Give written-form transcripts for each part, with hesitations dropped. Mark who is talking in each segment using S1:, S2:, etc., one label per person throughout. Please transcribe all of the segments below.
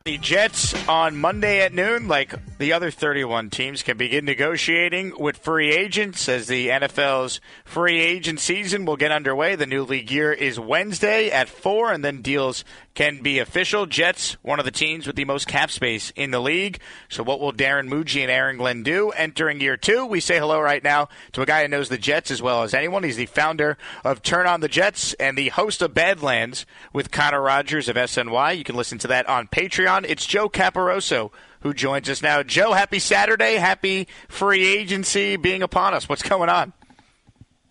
S1: The Jets on Monday at noon, like the other 31 teams, can begin negotiating with free agents as the NFL's free agent season will get underway. The new league year is Wednesday at 4, and then deals can be official. Jets, one of the teams with the most cap space in the league. So what will Darren Mougey and Aaron Glenn do entering year 2? We say hello right now to a guy who knows the Jets as well as anyone. He's the founder of Turn on the Jets and the host of Badlands with Connor Rogers of SNY. You can listen to that on Patreon. It's Joe Caporoso who joins us now. Joe, happy Saturday. Happy free agency being upon us. What's going on?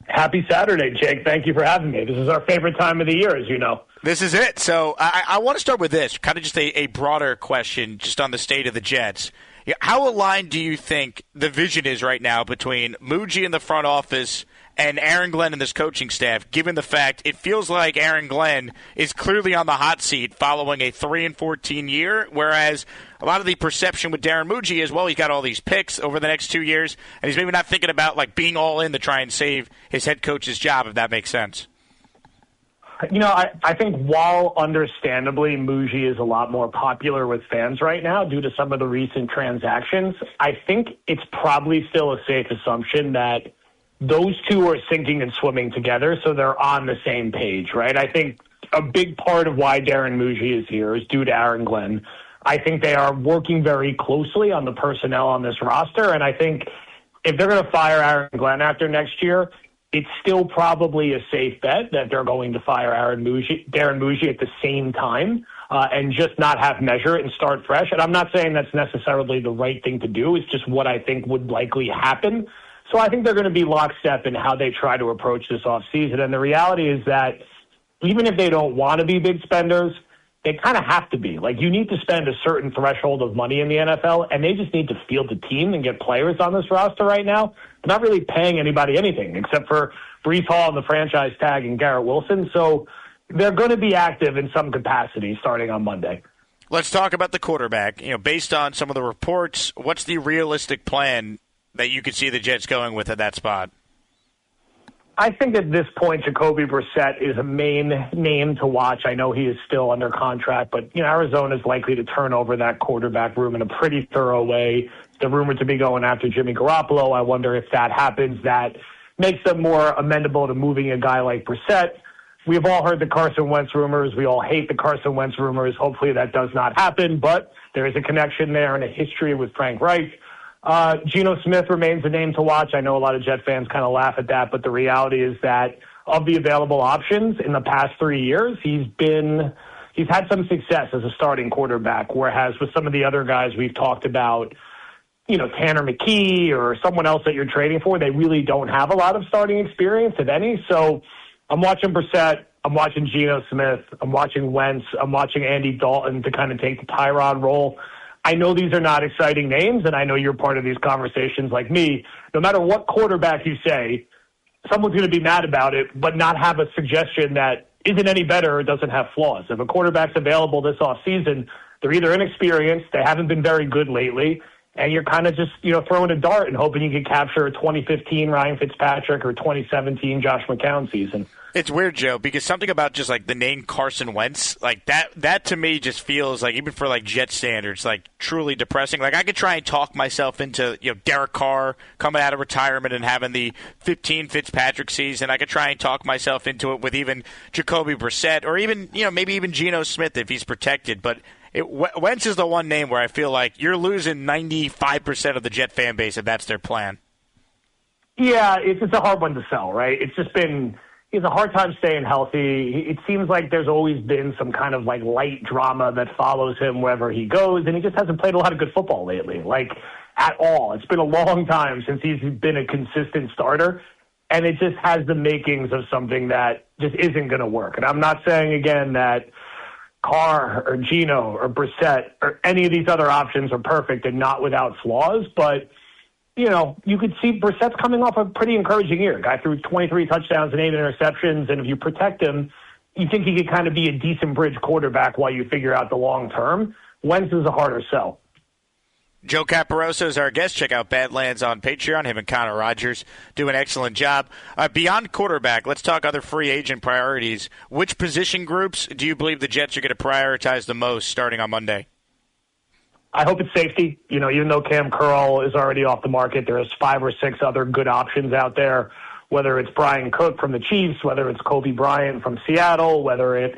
S2: Happy Saturday, Jake. Thank you for having me. This is our favorite time of the year, as you know.
S1: This is it. So I want to start with this, kind of just a broader question just on the state of the Jets. How aligned do you think the vision is right now between Mougey in the front office and Aaron Glenn and this coaching staff, given the fact it feels like Aaron Glenn is clearly on the hot seat following a 3-14 year, whereas a lot of the perception with Darren Mougey is, well, he's got all these picks over the next 2 years, and he's maybe not thinking about like being all in to try and save his head coach's job, if that makes sense.
S2: You know, I think while understandably Mougey is a lot more popular with fans right now due to some of the recent transactions, I think it's probably still a safe assumption that those two are sinking and swimming together, so they're on the same page, right? I think a big part of why Darren Mougey is here is due to Aaron Glenn. I think they are working very closely on the personnel on this roster, and I think if they're going to fire Aaron Glenn after next year, it's still probably a safe bet that they're going to fire Darren Mougey at the same time and just not have measure it and start fresh. And I'm not saying that's necessarily the right thing to do. It's just what I think would likely happen. So I think they're going to be lockstep in how they try to approach this offseason. And the reality is that even if they don't want to be big spenders, they kind of have to be. Like, you need to spend a certain threshold of money in the NFL, and they just need to field the team and get players on this roster right now. They're not really paying anybody anything except for Breece Hall and the franchise tag and Garrett Wilson. So they're going to be active in some capacity starting on Monday.
S1: Let's talk about the quarterback. You know, based on some of the reports, what's the realistic plan that you could see the Jets going with at that spot?
S2: I think at this point, Jacoby Brissett is a main name to watch. I know he is still under contract, but Arizona is likely to turn over that quarterback room in a pretty thorough way. They're rumored to be going after Jimmy Garoppolo. I wonder if that happens, that makes them more amenable to moving a guy like Brissett. We've all heard the Carson Wentz rumors. We all hate the Carson Wentz rumors. Hopefully that does not happen, but there is a connection there and a history with Frank Reich. Geno Smith remains a name to watch. I know a lot of Jet fans kind of laugh at that, but the reality is that of the available options in the past 3 years, he's had some success as a starting quarterback, whereas with some of the other guys we've talked about, Tanner McKee or someone else that you're trading for, they really don't have a lot of starting experience, if any. So I'm watching Brissett. I'm watching Geno Smith. I'm watching Wentz. I'm watching Andy Dalton to kind of take the Tyrod role. I know these are not exciting names, and I know you're part of these conversations like me. No matter what quarterback you say, someone's going to be mad about it, but not have a suggestion that isn't any better or doesn't have flaws. If a quarterback's available this offseason, they're either inexperienced, they haven't been very good lately, and you're kind of just throwing a dart and hoping you can capture a 2015 Ryan Fitzpatrick or 2017 Josh McCown season.
S1: It's weird, Joe, because something about just like the name Carson Wentz, like that to me just feels like, even for like Jet standards, like truly depressing. Like I could try and talk myself into, Derek Carr coming out of retirement and having the 15 Fitzpatrick season. I could try and talk myself into it with even Jacoby Brissett or even, maybe even Geno Smith if he's protected. But Wentz is the one name where I feel like you're losing 95% of the Jet fan base if that's their plan.
S2: Yeah, it's a hard one to sell, right? It's just been... He has a hard time staying healthy. It seems like there's always been some kind of like light drama that follows him wherever he goes, and he just hasn't played a lot of good football lately, like at all. It's been a long time since he's been a consistent starter, and it just has the makings of something that just isn't going to work. And I'm not saying, again, that Carr or Geno or Brissett or any of these other options are perfect and not without flaws, but you could see Brissett's coming off a pretty encouraging year. Guy threw 23 touchdowns and 8 interceptions, and if you protect him, you think he could kind of be a decent bridge quarterback while you figure out the long term. Wentz is a harder sell.
S1: Joe Caporoso is our guest. Check out Badlands on Patreon. Him and Connor Rogers do an excellent job. Beyond quarterback, let's talk other free agent priorities. Which position groups do you believe the Jets are going to prioritize the most starting on Monday?
S2: I hope it's safety. Even though Cam Curl is already off the market, there's 5 or 6 other good options out there, whether it's Brian Cook from the Chiefs, whether it's Kobe Bryant from Seattle, whether it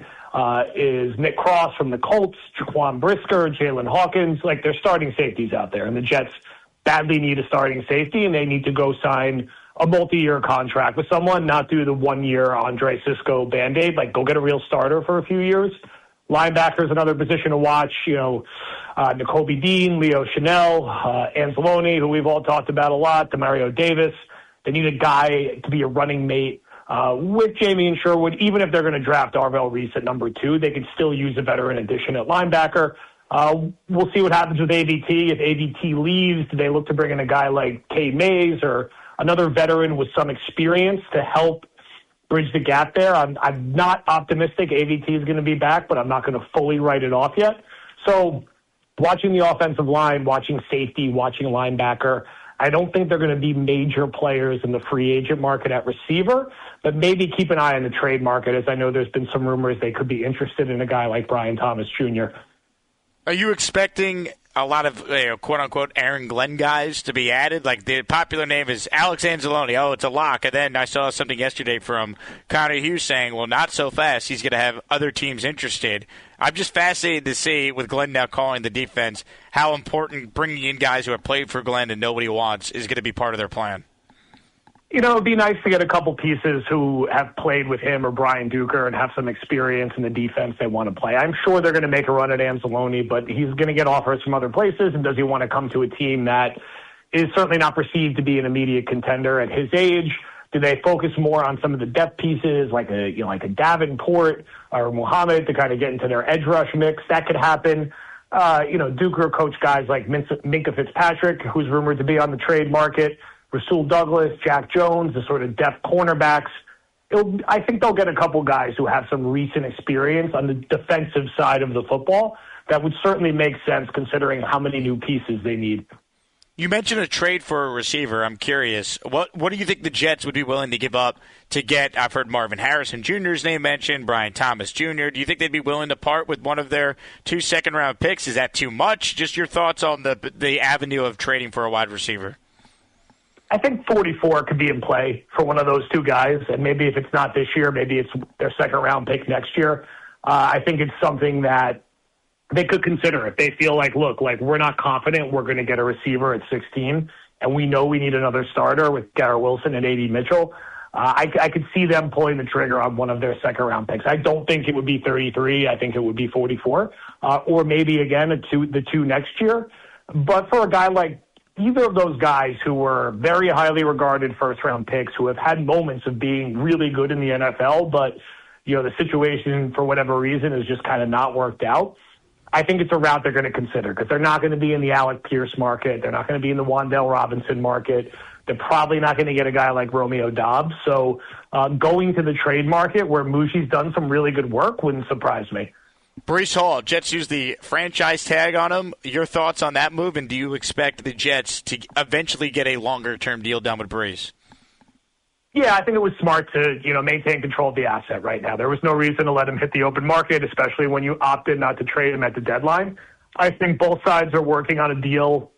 S2: is Nick Cross from the Colts, Jaquan Brisker, Jalen Hawkins. Like, there's starting safeties out there, and the Jets badly need a starting safety, and they need to go sign a multi-year contract with someone, not do the 1-year Andre Cisco Band-Aid. Like, go get a real starter for a few years. Linebacker is another position to watch. N'Kobe Dean, Leo Chanel, Anzalone, who we've all talked about a lot, Demario Davis. They need a guy to be a running mate with Jamie and Sherwood. Even if they're going to draft Arvell Reese at number 2, they could still use a veteran addition at linebacker. We'll see what happens with AVT. If AVT leaves, do they look to bring in a guy like Kay Mays or another veteran with some experience to help bridge the gap there? I'm not optimistic AVT is going to be back, but I'm not going to fully write it off yet. So watching the offensive line, watching safety, watching linebacker, I don't think they're going to be major players in the free agent market at receiver, but maybe keep an eye on the trade market, as I know there's been some rumors they could be interested in a guy like Brian Thomas Jr.
S1: Are you expecting a lot of quote-unquote Aaron Glenn guys to be added? Like, the popular name is Alex Anzalone. Oh, it's a lock. And then I saw something yesterday from Connor Hughes saying, well, not so fast. He's going to have other teams interested. I'm just fascinated to see, with Glenn now calling the defense, how important bringing in guys who have played for Glenn and nobody wants is going to be part of their plan.
S2: It'd be nice to get a couple pieces who have played with him or Brian Duker and have some experience in the defense they want to play. I'm sure they're going to make a run at Anzalone, but he's going to get offers from other places, and does he want to come to a team that is certainly not perceived to be an immediate contender at his age? Do they focus more on some of the depth pieces, like a Davenport or Muhammad, to kind of get into their edge rush mix? That could happen. Duker coach guys like Minka Fitzpatrick, who's rumored to be on the trade market, Rasul Douglas, Jack Jones, the sort of depth cornerbacks. I think they'll get a couple guys who have some recent experience on the defensive side of the football. That would certainly make sense considering how many new pieces they need.
S1: You mentioned a trade for a receiver. I'm curious. What do you think the Jets would be willing to give up to get? I've heard Marvin Harrison Jr.'s name mentioned, Brian Thomas Jr. Do you think they'd be willing to part with one of their 2 second-round picks? Is that too much? Just your thoughts on the avenue of trading for a wide receiver.
S2: I think 44 could be in play for one of those 2 guys, and maybe if it's not this year, maybe it's their second-round pick next year. I think it's something that they could consider if they feel like, look, like we're not confident we're going to get a receiver at 16, and we know we need another starter with Garrett Wilson and A.D. Mitchell. I could see them pulling the trigger on one of their second-round picks. I don't think it would be 33. I think it would be 44, or maybe, again, the 2 next year. But for a guy like either of those guys who were very highly regarded first-round picks, who have had moments of being really good in the NFL, but the situation for whatever reason has just kind of not worked out, I think it's a route they're going to consider because they're not going to be in the Alec Pierce market. They're not going to be in the Wan'Dale Robinson market. They're probably not going to get a guy like Romeo Doubs. So going to the trade market where Mougey's done some really good work wouldn't surprise me.
S1: Breece Hall, Jets use the franchise tag on him. Your thoughts on that move, and do you expect the Jets to eventually get a longer-term deal done with Breece?
S2: Yeah, I think it was smart to, maintain control of the asset right now. There was no reason to let him hit the open market, especially when you opted not to trade him at the deadline. I think both sides are working on a deal.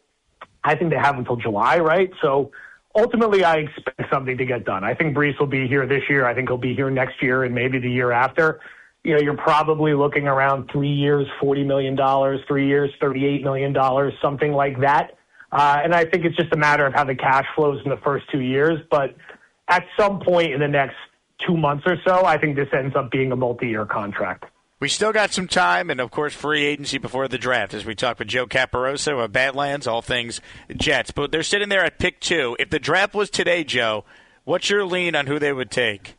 S2: I think they have until July, right? So ultimately, I expect something to get done. I think Breece will be here this year. I think he'll be here next year and maybe the year after. You're probably looking around 3 years, $40 million, 3 years, $38 million, something like that. And I think it's just a matter of how the cash flows in the first 2 years. But at some point in the next 2 months or so, I think this ends up being a multi-year contract.
S1: We still got some time, and, of course, free agency before the draft, as we talk with Joe Caporoso of Badlands, all things Jets. But they're sitting there at pick 2. If the draft was today, Joe, what's your lean on who they would take?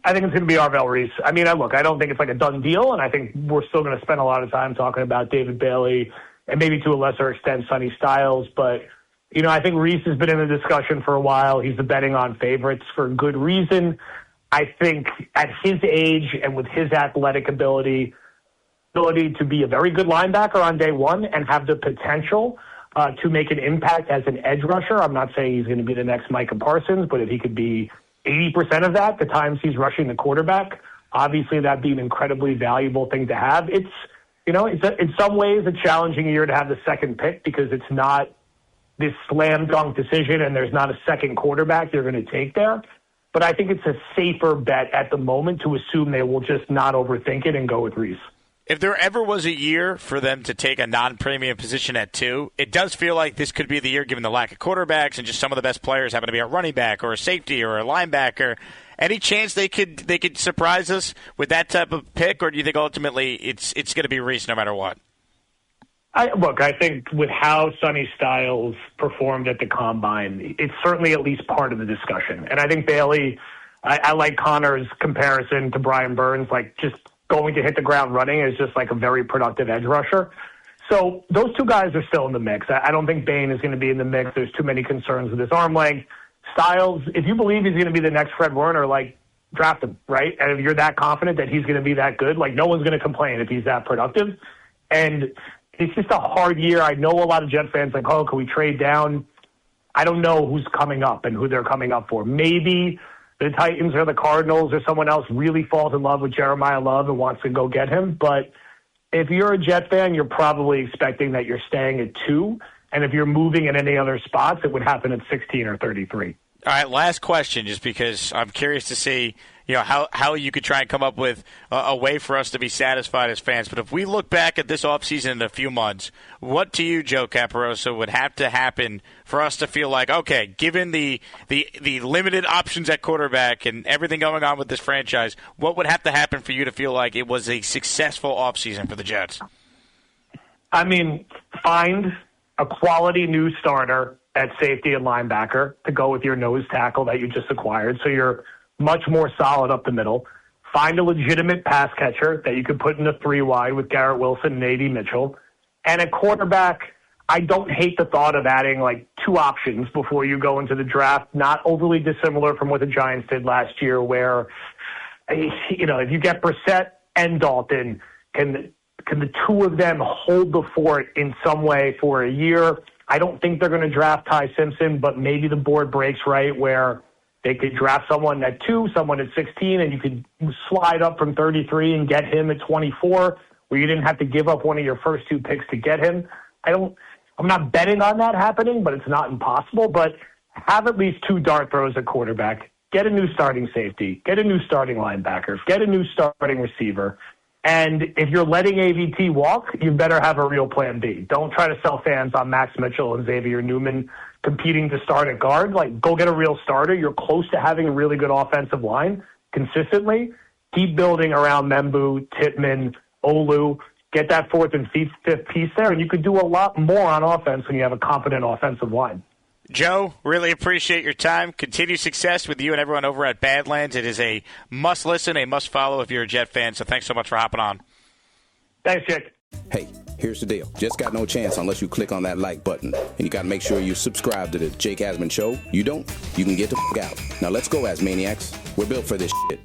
S2: I think it's going to be Arvell Reese. I mean, I don't think it's like a done deal, and I think we're still going to spend a lot of time talking about David Bailey and maybe to a lesser extent Sonny Styles. But, I think Reese has been in the discussion for a while. He's the betting on favorites for good reason. I think at his age and with his athletic ability to be a very good linebacker on day one and have the potential to make an impact as an edge rusher. I'm not saying he's going to be the next Micah Parsons, but if he could be 80% of that, the times he's rushing the quarterback, obviously that'd be an incredibly valuable thing to have. You know, it's in some ways a challenging year to have the second pick because it's not this slam dunk decision and there's not a second quarterback you're going to take there. But I think it's a safer bet at the moment to assume they will just not overthink it and go with Reese.
S1: If there ever was a year for them to take a non-premium position at 2, it does feel like this could be the year given the lack of quarterbacks and just some of the best players happen to be a running back or a safety or a linebacker. Any chance they could surprise us with that type of pick, or do you think ultimately it's going to be Reese no matter what?
S2: I think with how Sonny Styles performed at the Combine, it's certainly at least part of the discussion. And I think Bailey, I like Connor's comparison to Brian Burns, like just going to hit the ground running is just like a very productive edge rusher. So those two guys are still in the mix. I don't think Bain is going to be in the mix. There's too many concerns with his arm length. Styles, if you believe he's going to be the next Fred Warner, like, draft him, right? And if you're that confident that he's going to be that good, like, no one's going to complain if he's that productive. And it's just a hard year. I know a lot of Jet fans like, oh, can we trade down? I don't know who's coming up and who they're coming up for. Maybe the Titans or the Cardinals or someone else really falls in love with Jeremiah Love and wants to go get him. But if you're a Jet fan, you're probably expecting that you're staying at 2. And if you're moving in any other spots, it would happen at 16 or 33.
S1: All right, last question, just because I'm curious to see, how you could try and come up with a way for us to be satisfied as fans. But if we look back at this offseason in a few months, what to you, Joe Caporoso, would have to happen for us to feel like, okay, given the limited options at quarterback and everything going on with this franchise, what would have to happen for you to feel like it was a successful offseason for the Jets?
S2: I mean, find a quality new starter at safety and linebacker to go with your nose tackle that you just acquired, so you're much more solid up the middle. Find a legitimate pass catcher that you could put in the 3 wide with Garrett Wilson and A.D. Mitchell. And at quarterback, I don't hate the thought of adding like 2 options before you go into the draft, not overly dissimilar from what the Giants did last year where, if you get Brissett and Dalton, can the 2 of them hold the fort in some way for a year? I don't think they're going to draft Ty Simpson, but maybe the board breaks right where they could draft someone at 2, someone at 16, and you could slide up from 33 and get him at 24, where you didn't have to give up one of your first 2 picks to get him. I'm not betting on that happening, but it's not impossible. But have at least 2 dart throws at quarterback. Get a new starting safety. Get a new starting linebacker. Get a new starting receiver. And if you're letting AVT walk, you better have a real plan B. Don't try to sell fans on Max Mitchell and Xavier Newman competing to start at guard. Like, go get a real starter. You're close to having a really good offensive line consistently. Keep building around Membu, Tittman, Olu. Get that 4th and 5th piece there, and you could do a lot more on offense when you have a competent offensive line.
S1: Joe, really appreciate your time. Continued success with you and everyone over at Badlands. It is a must-listen, a must-follow if you're a Jet fan, so thanks so much for hopping on.
S2: Thanks, Jake.
S3: Hey, here's the deal. Just got no chance unless you click on that like button. And you got to make sure you subscribe to the Jake Asman Show. You don't, you can get the f*** out. Now let's go, Asmaniacs. We're built for this shit.